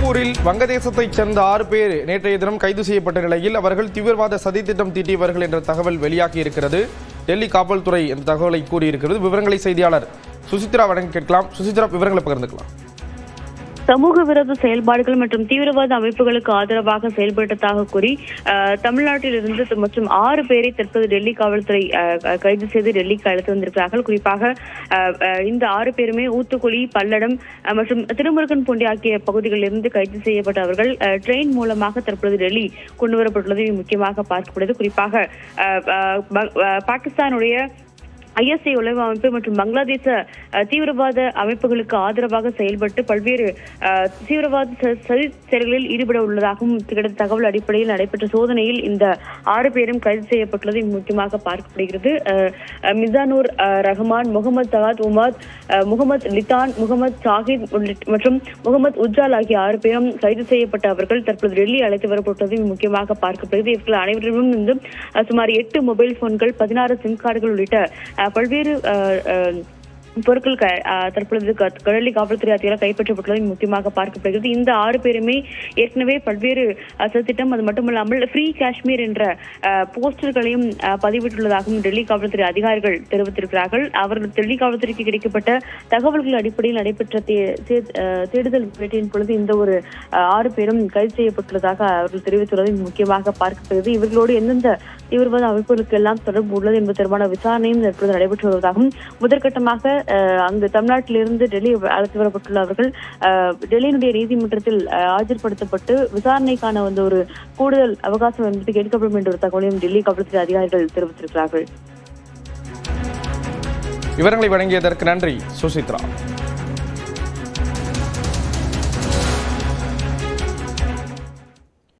மணிப்பூரில் வங்கதேசத்தைச் சேர்ந்த 6 பேர் நேற்றைய தினம் கைது செய்யப்பட்ட நிலையில் அவர்கள் தீவிரவாத சதித்திட்டம் தீட்டியவர்கள் என்ற தகவல் வெளியாகி இருக்கிறது. டெல்லி காவல்துறை இந்த தகவலை கூறியிருக்கிறது. விவரங்களை செய்தியாளர் சுசித்ரா வழங்கி கேட்கலாம். சுசித்ரா, விவரங்களை பகிர்ந்துக்கலாம். சமூக விரோத செயல்பாடுகள் மற்றும் தீவிரவாத அமைப்புகளுக்கு ஆதரவாக செயல்பட்டதாக கூறி தமிழ்நாட்டில் இருந்து மற்றும் 6 பேரை தற்போது டெல்லி காவல்துறை கைது செய்து டெல்லிக்கு அழைத்து வந்திருக்கிறார்கள். குறிப்பாக இந்த 6 பேருமே ஊத்துக்குளி, பல்லடம் மற்றும் திருமுருகன் பூண்டி ஆகிய பகுதிகளில் இருந்து கைது செய்யப்பட்ட அவர்கள் ட்ரெயின் மூலமாக தற்போது டெல்லி கொண்டு வரப்பட்டுள்ளது முக்கியமாக பார்க்கப்படுது. குறிப்பாக பாகிஸ்தானுடைய ISI உளவு அமைப்பு மற்றும் பங்களாதேச தீவிரவாத அமைப்புகளுக்கு ஆதரவாக செயல்பட்டு பல்வேறு தீவிரவாத சதி செயல்களில் ஈடுபட உள்ளதாகவும் கிடைத்த தகவல் அடிப்படையில் நடைபெற்ற சோதனையில் இந்த 6 பேரும் கைது செய்யப்பட்டுள்ளது முக்கியமாக பார்க்கப்படுகிறது. மிசானூர் ரஹ்மான், முகமது சகாத் உமாத், முகமது லிதான், முகமது சாஹித் மற்றும் முகமது உஜ்ஜால் ஆகிய 6 பேரும் கைது செய்யப்பட்ட அவர்கள் தற்போது டெல்லி அழைத்து வரப்பட்டுள்ளது முக்கியமாக பார்க்கப்படுகிறது. இவர்கள் அனைவரிடமும் சுமார் 8 மொபைல் போன்கள், 16 சிம் கார்டுகள் உள்ளிட்ட பல்வேறு பொருட்கள் தற்பொழுது டெல்லி காவல்துறை அதிகாரிகள் கைப்பற்றப்பட்டுள்ளது முக்கியமாக பார்க்கப்படுகிறது. இந்த 6 பேருமே ஏற்கனவே பல்வேறு சதித்திட்டம், அது மட்டுமல்லாமல் ஃப்ரீ காஷ்மீர் என்ற போஸ்டர்களையும் பதிவிட்டுள்ளதாகவும் டெல்லி காவல்துறை அதிகாரிகள் தெரிவித்திருக்கிறார்கள். அவர்கள் டெல்லி காவல்துறைக்கு கிடைக்கப்பட்ட தகவல்கள் அடிப்படையில் நடைபெற்ற தேடுதல் வேட்டையின் பொழுது இந்த ஒரு 6 பேரும் கைது செய்யப்பட்டுள்ளதாக அவர்கள் தெரிவித்துள்ளது முக்கியமாக பார்க்கப்படுகிறது. இவர்களோடு எந்தெந்த தீவிரவாத அமைப்புகளுக்கு எல்லாம் தொடர்பு உள்ளது என்பது தொடர்பான விசாரணையும் தற்போது நடைபெற்று வருவதாகவும் முதற்கட்டமாக அங்கு தமிழ்நாட்டிலிருந்து டெல்லி அழைத்து வரப்பட்டுள்ள அவர்கள் டெல்லியினுடைய நீதிமன்றத்தில் ஆஜர்படுத்தப்பட்டு விசாரணைக்கான ஒரு கூடுதல் அவகாசம் என்பது கேட்கப்படும் என்ற ஒரு தகவலையும் டெல்லி காவல்துறை அதிகாரிகள் தெரிவித்திருக்கிறார்கள். விவரங்களை வழங்கியதற்கு நன்றி சுசித்ரா.